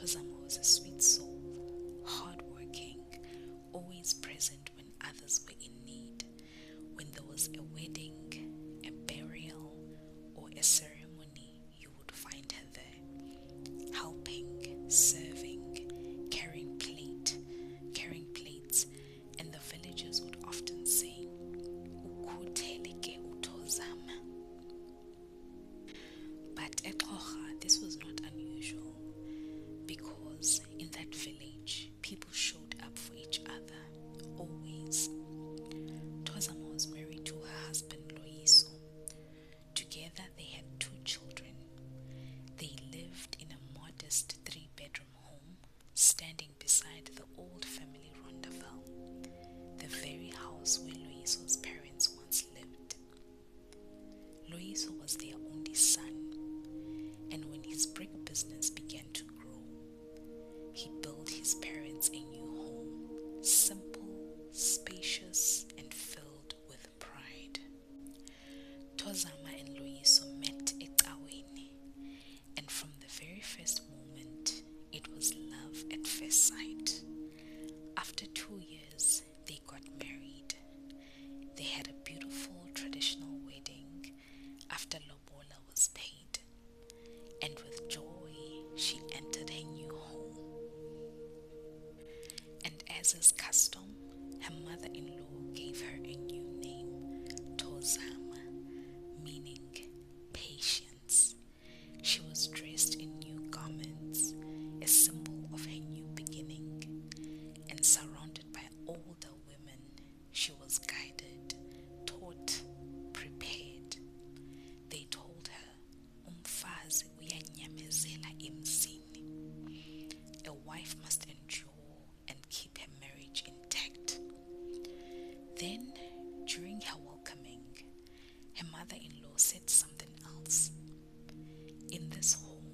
Thozama was a sweet soul, hardworking, always present when others were in need. When there was a wedding, a burial, or a ceremony, you would find her there, helping, serving, carrying plates, and the villagers would often say, "Ukhuteleke uThozama." But at eXhora, this was not unusual, because in that village, people showed up for each other, always. Thozama was married to her husband Loyiso. Together they had 2 children. They lived in a modest 3-bedroom home, standing beside the old family rondavel, the very house where Loyiso's parents once lived. Loyiso was their only son, and when his brick business began to grow, he built his parents a new home, simple, spacious, and filled with pride. Thozama and Loyiso met ecaweni, and from the very first moment, it was love at first sight. After 2 years, they got married. They had a beautiful traditional wedding after lobola was paid, and with joy, she entered her new home. And as is custom, her mother-in-law gave her a new name, Thozama, meaning patience. She was dressed in new garments, a symbol of her new beginning, and surrounded by older women, she was guided, taught, prepared. They told her, "Umfazi uyanyamezela emzini." A wife must endure and keep her marriage intact. Then, during her welcoming, her mother-in-law said something else. "In this home,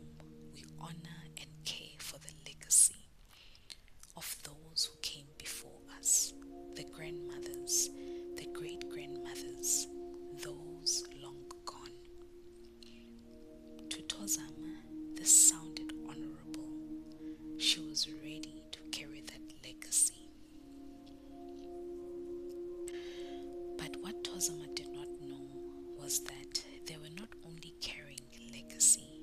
we honor and care for the legacy of those who came before us, the grandmothers, the great-grandmothers, those long gone." To Thozama, this sounded honorable. She was ready to carry that legacy. But what Thozama did not know was that they were not only carrying legacy,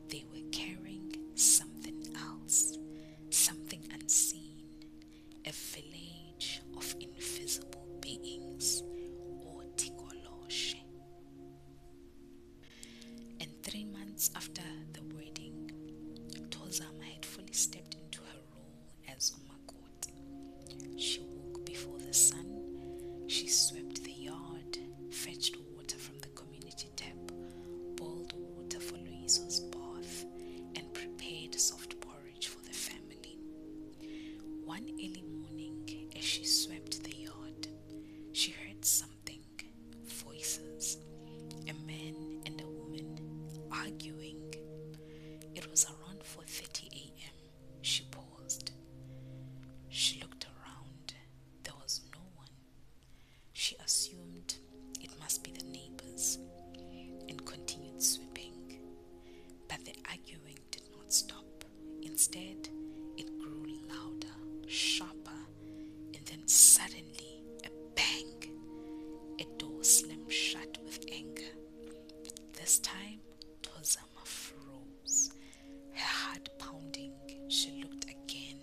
they were carrying something else, something unseen, a village of invisible beings, or Tikoloshe. And 3 months after the wedding, Thozama had fully stepped into her role as Makoti. She woke before the sun, she swept the yard, fetched water from the community tap, boiled water for Loyiso's bath, and prepared soft porridge for the family. One early morning, as she swept the yard, she heard something, voices, a man and a woman arguing. It was around 4:30 a.m. She paused. She looked around. There was no one. She assumed it must be the neighbors and continued sweeping. But the arguing did not stop. Instead, it grew louder, sharper, and then suddenly a bang. A door slammed shut with anger. This time, Thozama froze, her heart pounding. She looked again,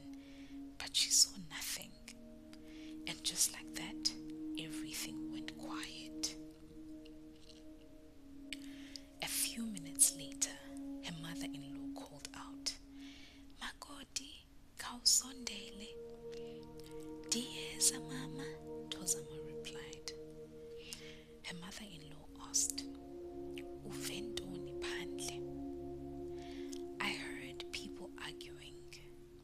but she saw nothing. And just like that, everything went quiet. A few minutes later, her mother-in-law called out, "Makoti, kawusondele." "Diyeza mama," Thozama replied. Her mother-in-law asked, "Uventoni phandle?" "I heard people arguing,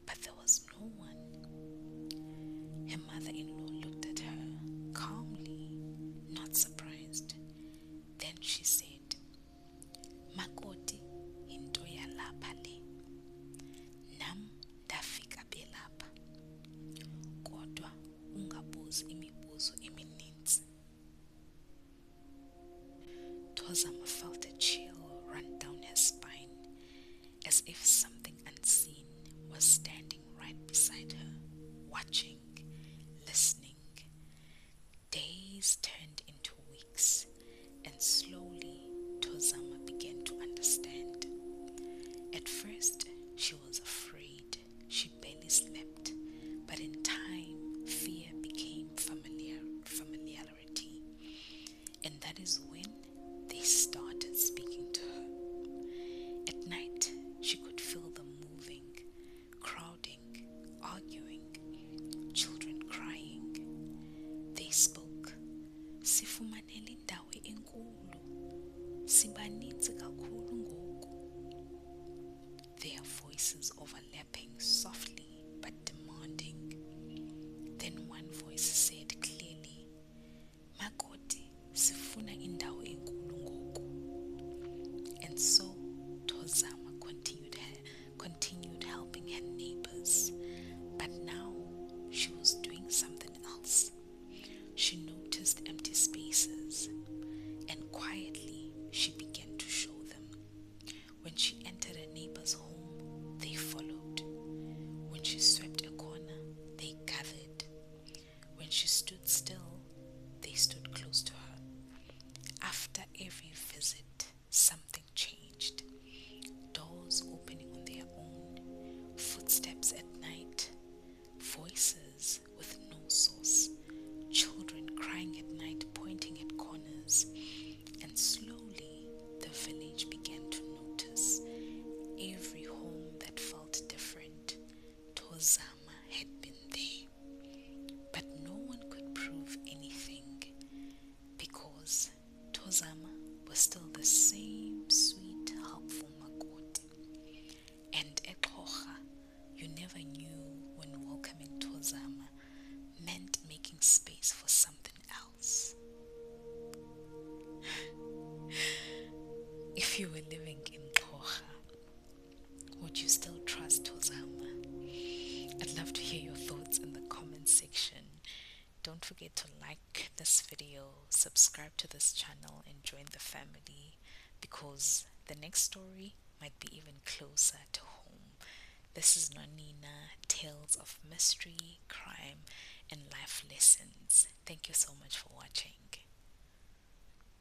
but there was no one." Her mother-in-law looked at her calmly, not surprised. Then she said, "Makoti, into yalapha le. Nam ndafika belapha. Kodwa ungabuzi imibuzo emininzi." Thozama felt a chill run down her spine, as if something unseen voices overlapping softly but demanding. Then one voice said clearly, Makoti, sifuna indawo enkulu ngoku. And so Thozama continued helping her neighbors. But now she was doing something else. She noticed empty spaces, and quietly she began to show them. When she entered a neighbor's home, they followed. When she swept a corner, they gathered. When she stood still, they stood close to her. After every visit, something changed. Doors opening on their own, footsteps at night, voices with no source, children crying at night, pointing at corners, and slowly the village began to notice every home that felt different. Thozama had been there, but no one could prove anything because Thozama was still the same sweet, helpful Makoti. And eXhora, you never knew when welcoming Thozama meant making space for something else. If you were living in eXhora, would you still trust Thozama? I'd love to hear your thoughts in the comment section. Don't forget to like this video, subscribe to this channel, and join the family because the next story might be even closer to home. This is Nonina, tales of mystery, crime, and life lessons. Thank you so much for watching.